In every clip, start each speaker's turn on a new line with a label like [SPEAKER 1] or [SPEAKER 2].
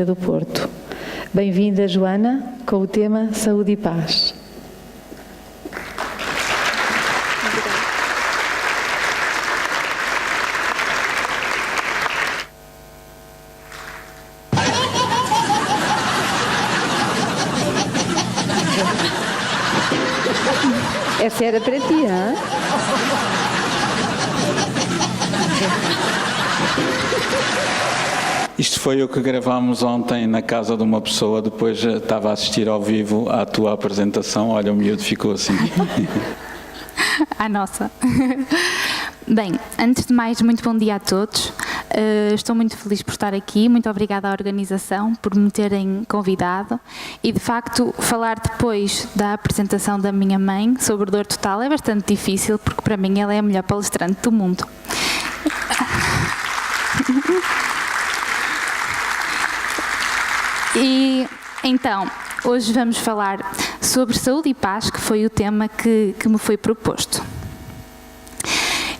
[SPEAKER 1] do Porto. Bem-vinda, Joana, com o tema Saúde e Paz. Essa era para ti, hein?
[SPEAKER 2] Isto foi o que gravámos ontem na casa de uma pessoa, depois estava a assistir ao vivo à tua apresentação. Olha, o miúdo ficou assim.
[SPEAKER 3] A nossa. Bem, antes de mais, muito bom dia a todos. Estou muito feliz por estar aqui, muito obrigada à organização por me terem convidado e, de facto, falar depois da apresentação da minha mãe sobre dor total é bastante difícil, porque para mim ela é a melhor palestrante do mundo. E então, hoje vamos falar sobre saúde e paz, que foi o tema que me foi proposto.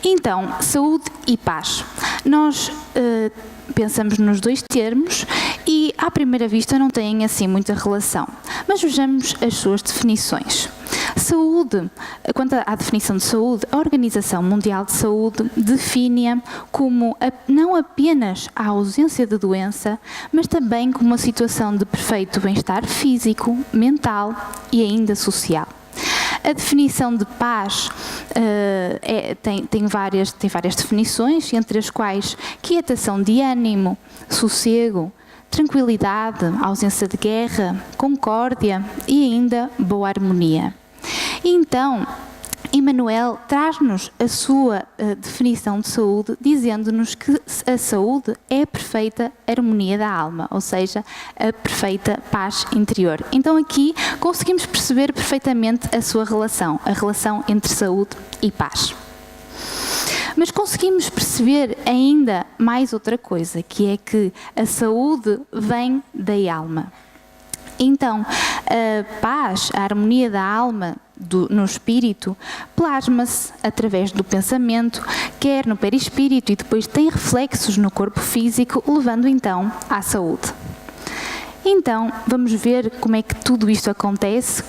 [SPEAKER 3] Então, saúde e paz. Nós pensamos nos dois termos e, à primeira vista, não têm assim muita relação. Mas vejamos as suas definições. Saúde, quanto à definição de saúde, a Organização Mundial de Saúde define-a como não apenas a ausência de doença, mas também como uma situação de perfeito bem-estar físico, mental e ainda social. A definição de paz tem várias definições, entre as quais quietação de ânimo, sossego, tranquilidade, ausência de guerra, concórdia e ainda boa harmonia. Então, Emmanuel traz-nos a sua definição de saúde, dizendo-nos que a saúde é a perfeita harmonia da alma, ou seja, a perfeita paz interior. Então aqui conseguimos perceber perfeitamente a sua relação, a relação entre saúde e paz. Mas conseguimos perceber ainda mais outra coisa, que é que a saúde vem da alma. Então, a paz, a harmonia da alma no espírito, plasma-se através do pensamento, quer no perispírito e depois tem reflexos no corpo físico, levando então à saúde. Então, vamos ver como é que tudo isto acontece,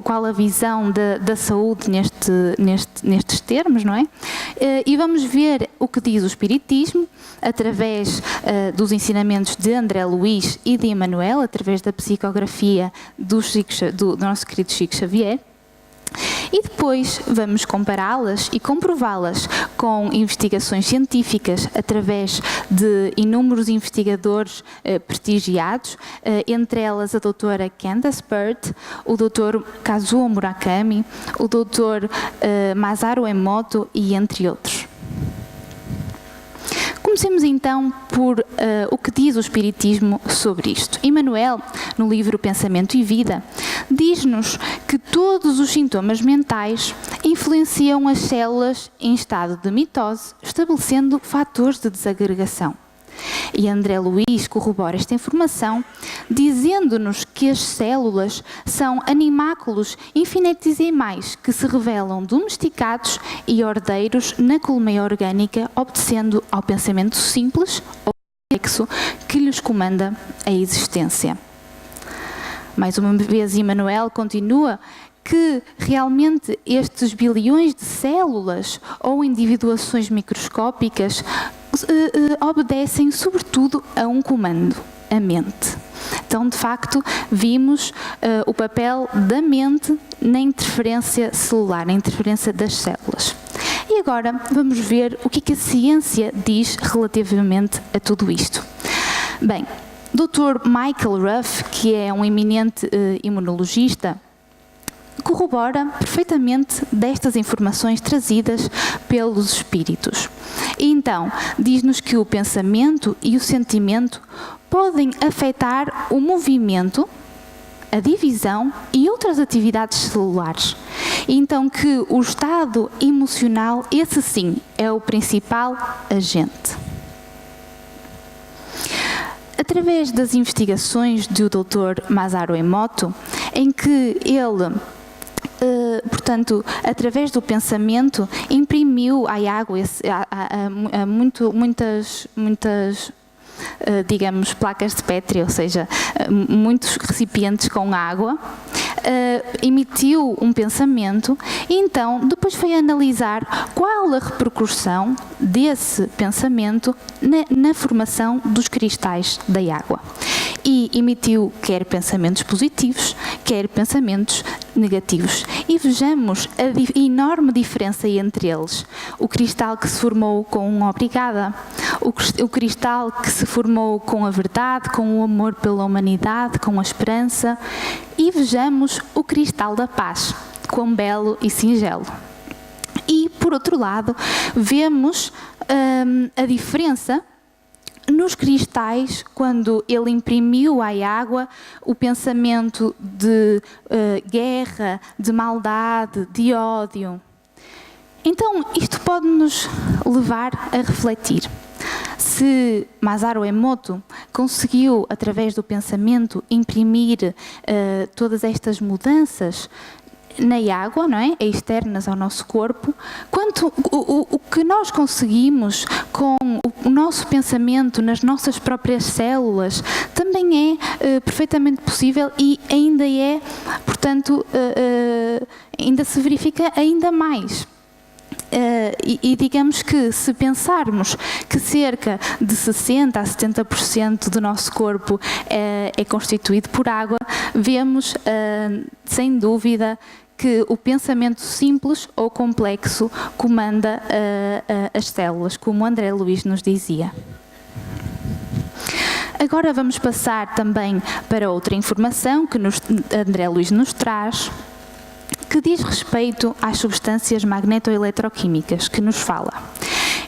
[SPEAKER 3] qual a visão da saúde nestes termos, não é? E vamos ver o que diz o Espiritismo, através dos ensinamentos de André Luiz e de Emmanuel, através da psicografia do nosso querido Chico Xavier. E depois vamos compará-las e comprová-las com investigações científicas através de inúmeros investigadores prestigiados, entre elas a doutora Candace Pert, o doutor Kazuo Murakami, o doutor Masaru Emoto e entre outros. Comecemos então por o que diz o Espiritismo sobre isto. Emmanuel, no livro Pensamento e Vida, diz-nos que todos os sintomas mentais influenciam as células em estado de mitose, estabelecendo fatores de desagregação. E André Luiz corrobora esta informação, dizendo-nos que as células são animáculos infinitesimais que se revelam domesticados e herdeiros na colmeia orgânica, obedecendo ao pensamento simples ou complexo que lhes comanda a existência. Mais uma vez, Emmanuel continua que realmente estes bilhões de células ou individuações microscópicas obedecem sobretudo a um comando, a mente. Então, de facto, vimos o papel da mente na interferência celular, na interferência das células. E agora vamos ver o que a ciência diz relativamente a tudo isto. Bem, Dr. Michael Ruff, que é um eminente imunologista, corrobora perfeitamente destas informações trazidas pelos espíritos. E então, diz-nos que o pensamento e o sentimento podem afetar o movimento, a divisão e outras atividades celulares. E então que o estado emocional, esse sim, é o principal agente. Através das investigações do Dr. Masaru Emoto, em que ele portanto, através do pensamento, imprimiu à água muitas digamos, placas de Petri, ou seja, muitos recipientes com água, emitiu um pensamento e então depois foi analisar qual a repercussão desse pensamento na formação dos cristais da água. E emitiu quer pensamentos positivos, quer pensamentos negativos. E vejamos a enorme diferença entre eles. O cristal que se formou com um obrigada, o cristal que se formou com a verdade, com o amor pela humanidade, com a esperança. E vejamos o cristal da paz, quão belo e singelo. E, por outro lado, vemos a diferença nos cristais, quando ele imprimiu à água o pensamento de guerra, de maldade, de ódio. Então, isto pode-nos levar a refletir. Se Masaru Emoto conseguiu, através do pensamento, imprimir todas estas mudanças na água, não é? Externas ao nosso corpo, quanto o que nós conseguimos com o nosso pensamento nas nossas próprias células também é perfeitamente possível e ainda é, portanto, ainda se verifica ainda mais. E digamos que se pensarmos que cerca de 60% a 70% do nosso corpo é constituído por água, vemos sem dúvida que o pensamento simples ou complexo comanda as células, como André Luiz nos dizia. Agora vamos passar também para outra informação que André Luiz nos traz, que diz respeito às substâncias magnetoeletroquímicas que nos fala.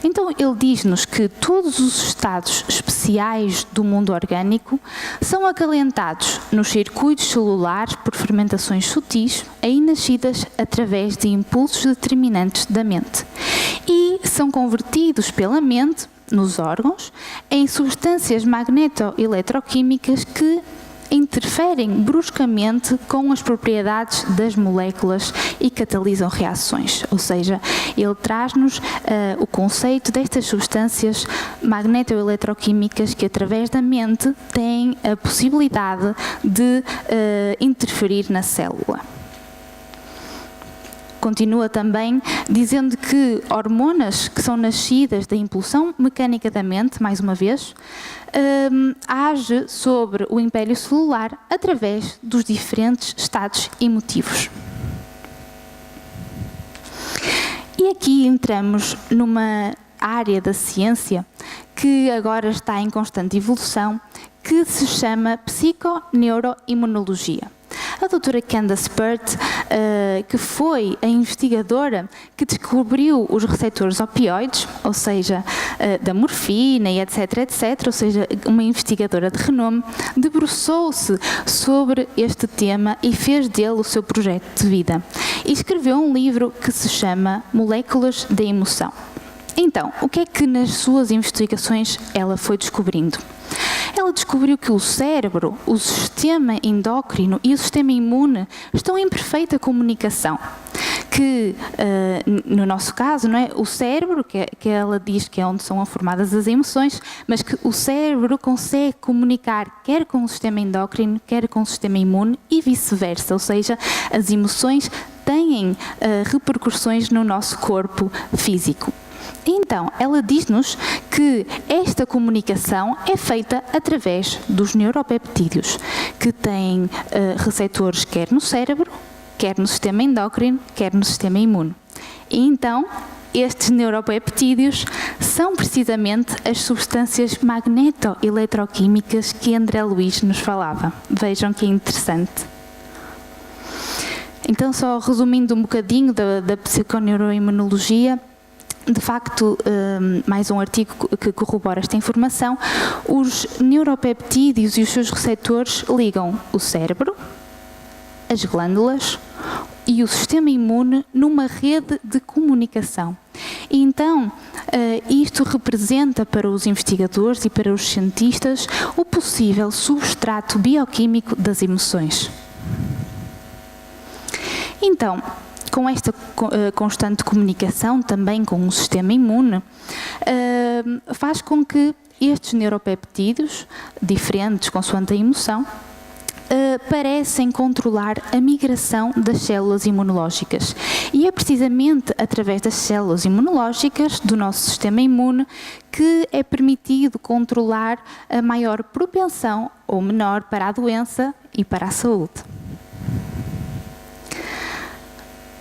[SPEAKER 3] Então, ele diz-nos que todos os estados especiais do mundo orgânico são acalentados nos circuitos celulares por fermentações sutis, aí nascidas através de impulsos determinantes da mente, e são convertidos pela mente, nos órgãos, em substâncias magnetoeletroquímicas que interferem bruscamente com as propriedades das moléculas e catalisam reações. Ou seja, ele traz-nos o conceito destas substâncias magnetoeletroquímicas que, através da mente, têm a possibilidade de interferir na célula. Continua também dizendo que hormonas que são nascidas da impulsão mecânica da mente, mais uma vez, age sobre o império celular através dos diferentes estados emotivos. E aqui entramos numa área da ciência que agora está em constante evolução, que se chama psiconeuroimunologia. A doutora Candace Pert, que foi a investigadora que descobriu os receptores opioides, ou seja, da morfina e etc, ou seja, uma investigadora de renome, debruçou-se sobre este tema e fez dele o seu projeto de vida. E escreveu um livro que se chama Moléculas da Emoção. Então, o que é que nas suas investigações ela foi descobrindo? Ela descobriu que o cérebro, o sistema endócrino e o sistema imune estão em perfeita comunicação. Que, no nosso caso, não é, o cérebro, que ela diz que é onde são formadas as emoções, mas que o cérebro consegue comunicar quer com o sistema endócrino, quer com o sistema imune e vice-versa. Ou seja, as emoções têm repercussões no nosso corpo físico. Então, ela diz-nos que esta comunicação é feita através dos neuropeptídeos, que têm receptores quer no cérebro, quer no sistema endócrino, quer no sistema imune. E então, estes neuropeptídeos são precisamente as substâncias magnetoeletroquímicas que André Luiz nos falava. Vejam que interessante. Então, só resumindo um bocadinho da psiconeuroimunologia, de facto, mais um artigo que corrobora esta informação, os neuropeptídeos e os seus receptores ligam o cérebro, as glândulas e o sistema imune numa rede de comunicação. E então, isto representa para os investigadores e para os cientistas o possível substrato bioquímico das emoções. Então, com esta constante comunicação também com o sistema imune, faz com que estes neuropeptídeos, diferentes consoante a emoção, parecem controlar a migração das células imunológicas. E é precisamente através das células imunológicas do nosso sistema imune que é permitido controlar a maior propensão ou menor para a doença e para a saúde.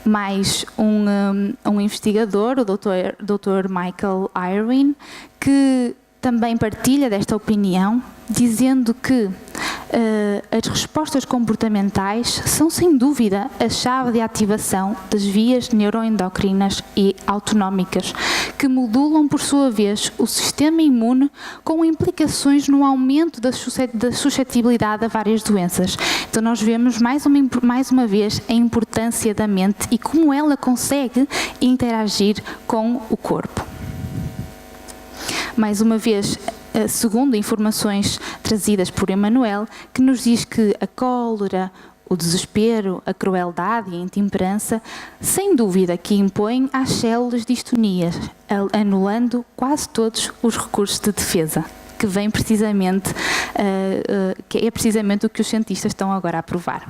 [SPEAKER 3] Mais um investigador, o Dr. Michael Irwin, que também partilha desta opinião, dizendo que as respostas comportamentais são, sem dúvida, a chave de ativação das vias neuroendocrinas e autonómicas, que modulam, por sua vez, o sistema imune, com implicações no aumento da suscetibilidade a várias doenças. Então nós vemos mais uma vez a importância da mente e como ela consegue interagir com o corpo. Mais uma vez, segundo informações trazidas por Emmanuel, que nos diz que a cólera, o desespero, a crueldade e a intemperança, sem dúvida que impõem às células distonias, anulando quase todos os recursos de defesa, que vem precisamente, que é precisamente o que os cientistas estão agora a provar.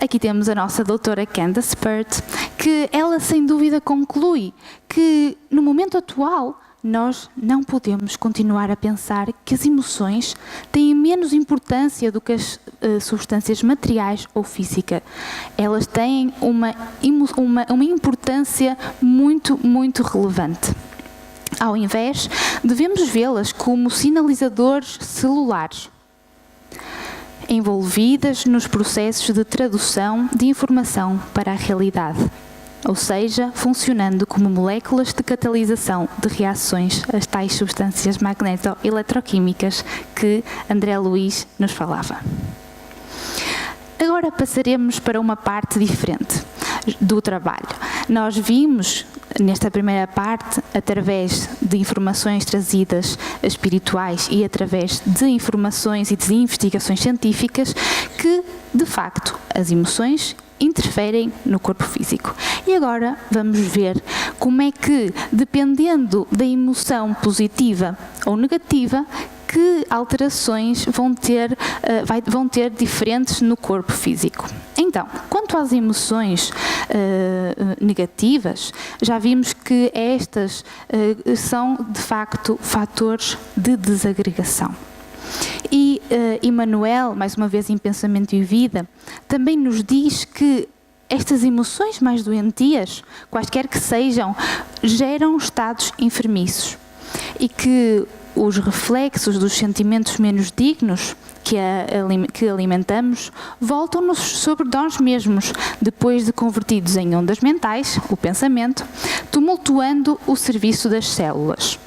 [SPEAKER 3] Aqui temos a nossa doutora Candace Pert, que ela sem dúvida conclui que no momento atual nós não podemos continuar a pensar que as emoções têm menos importância do que as substâncias materiais ou físicas. Elas têm uma importância muito, muito relevante. Ao invés, devemos vê-las como sinalizadores celulares, envolvidas nos processos de tradução de informação para a realidade, ou seja, funcionando como moléculas de catalisação de reações às tais substâncias magneto-eletroquímicas que André Luiz nos falava. Agora passaremos para uma parte diferente do trabalho. Nós vimos nesta primeira parte, através de informações trazidas espirituais e através de informações e de investigações científicas, que, de facto, as emoções interferem no corpo físico. E agora vamos ver como é que, dependendo da emoção positiva ou negativa, que alterações vão ter diferentes no corpo físico. Então, quanto às emoções negativas, já vimos que estas são, de facto, fatores de desagregação. E Emmanuel, mais uma vez em Pensamento e Vida, também nos diz que estas emoções mais doentias, quaisquer que sejam, geram estados enfermiços e que os reflexos dos sentimentos menos dignos que alimentamos voltam-nos sobre nós mesmos, depois de convertidos em ondas mentais, o pensamento, tumultuando o serviço das células.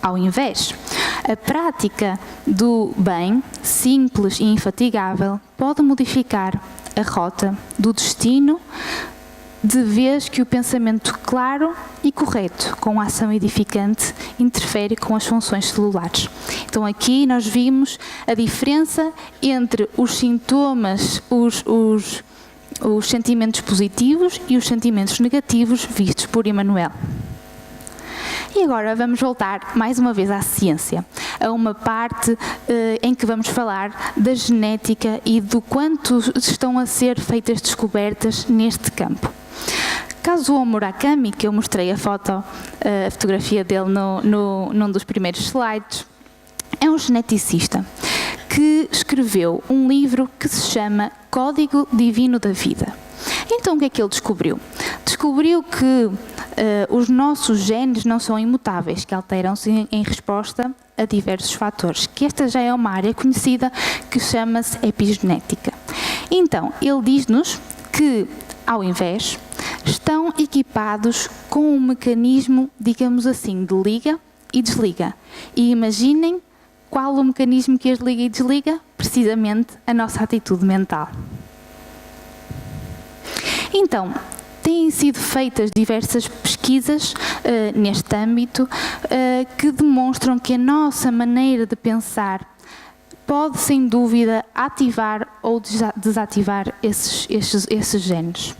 [SPEAKER 3] Ao invés, a prática do bem, simples e infatigável, pode modificar a rota do destino, de vez que o pensamento claro e correto, com a ação edificante, interfere com as funções celulares. Então aqui nós vimos a diferença entre os sintomas, os sentimentos positivos e os sentimentos negativos vistos por Emmanuel. E agora vamos voltar mais uma vez à ciência, a uma parte em que vamos falar da genética e do quanto estão a ser feitas descobertas neste campo. Kazuo Murakami, que eu mostrei a fotografia dele num dos primeiros slides, é um geneticista que escreveu um livro que se chama Código Divino da Vida. Então o que é que ele descobriu? Descobriu que os nossos genes não são imutáveis, que alteram-se em resposta a diversos fatores, que esta já é uma área conhecida que chama-se epigenética. Então, ele diz-nos que, ao invés, estão equipados com um mecanismo, digamos assim, de liga e desliga. E imaginem qual o mecanismo que as liga e desliga? Precisamente a nossa atitude mental. Então, têm sido feitas diversas pesquisas neste âmbito que demonstram que a nossa maneira de pensar pode, sem dúvida, ativar ou desativar esses genes.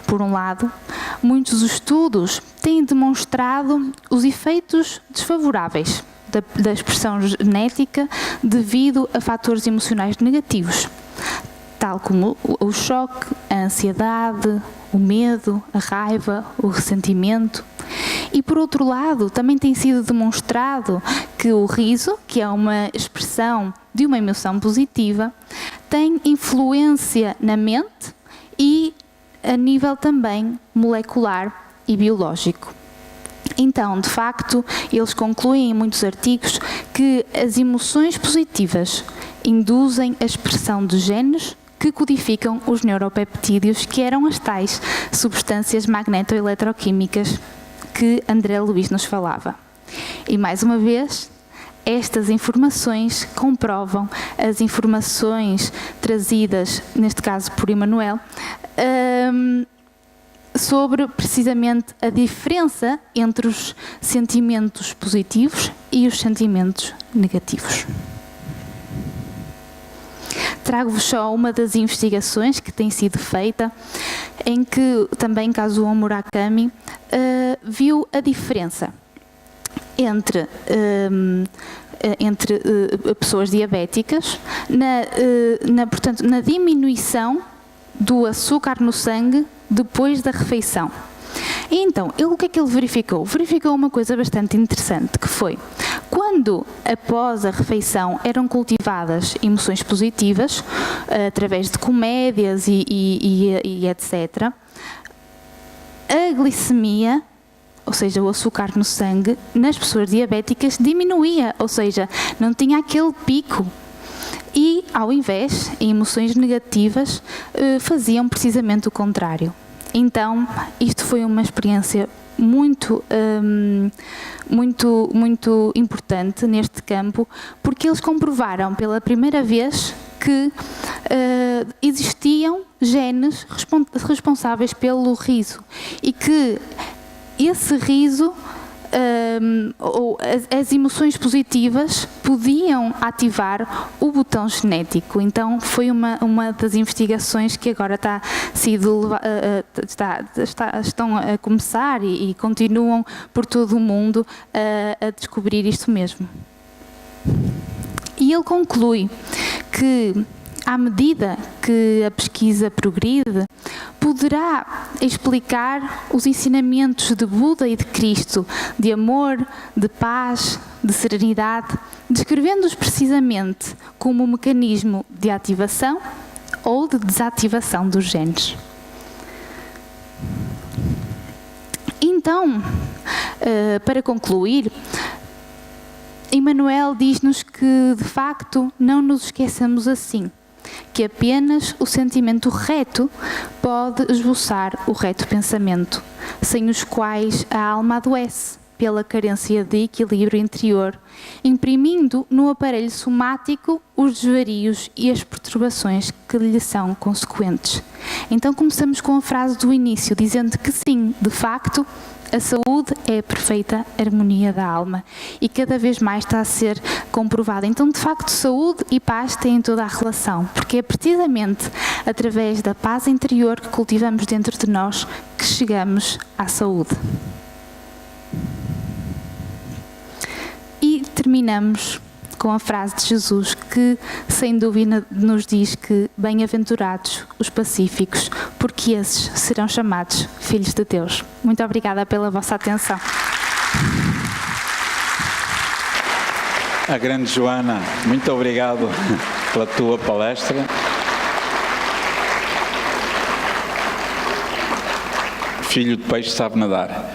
[SPEAKER 3] Por um lado, muitos estudos têm demonstrado os efeitos desfavoráveis da expressão genética devido a fatores emocionais negativos, tal como o choque, a ansiedade, o medo, a raiva, o ressentimento. E por outro lado, também tem sido demonstrado que o riso, que é uma expressão de uma emoção positiva, tem influência na mente e a nível também molecular e biológico. Então, de facto, eles concluem em muitos artigos que as emoções positivas induzem a expressão de genes que codificam os neuropeptídeos, que eram as tais substâncias magneto-eletroquímicas que André Luiz nos falava. E mais uma vez, estas informações comprovam as informações trazidas, neste caso por Emmanuel, sobre precisamente a diferença entre os sentimentos positivos e os sentimentos negativos. Trago-vos só uma das investigações que tem sido feita, em que também Kazuo Murakami viu a diferença entre pessoas diabéticas portanto, na diminuição do açúcar no sangue depois da refeição. E então, o que é que ele verificou? Verificou uma coisa bastante interessante, que foi, quando após a refeição eram cultivadas emoções positivas, através de comédias e etc., a glicemia, ou seja, o açúcar no sangue, nas pessoas diabéticas diminuía, ou seja, não tinha aquele pico. E, ao invés, em emoções negativas, faziam precisamente o contrário. Então, isto foi uma experiência muito importante neste campo, porque eles comprovaram pela primeira vez que existiam genes responsáveis pelo riso e que esse riso ou as emoções positivas podiam ativar o botão genético. Então foi uma das investigações que agora estão a começar e continuam por todo o mundo a descobrir isto mesmo. E ele conclui que, à medida que a pesquisa progride, poderá explicar os ensinamentos de Buda e de Cristo, de amor, de paz, de serenidade, descrevendo-os precisamente como um mecanismo de ativação ou de desativação dos genes. Então, para concluir, Emmanuel diz-nos que, de facto, não nos esqueçamos assim, que apenas o sentimento reto pode esboçar o reto pensamento, sem os quais a alma adoece pela carência de equilíbrio interior, imprimindo no aparelho somático os desvarios e as perturbações que lhe são consequentes. Então começamos com a frase do início, dizendo que sim, de facto, a saúde é a perfeita harmonia da alma e cada vez mais está a ser comprovada. Então, de facto, saúde e paz têm toda a relação, porque é precisamente através da paz interior que cultivamos dentro de nós que chegamos à saúde. E terminamos com a frase de Jesus que, sem dúvida, nos diz que bem-aventurados os pacíficos, porque esses serão chamados filhos de Deus. Muito obrigada pela vossa atenção.
[SPEAKER 2] A grande Joana, muito obrigado pela tua palestra. Filho de peixe sabe nadar.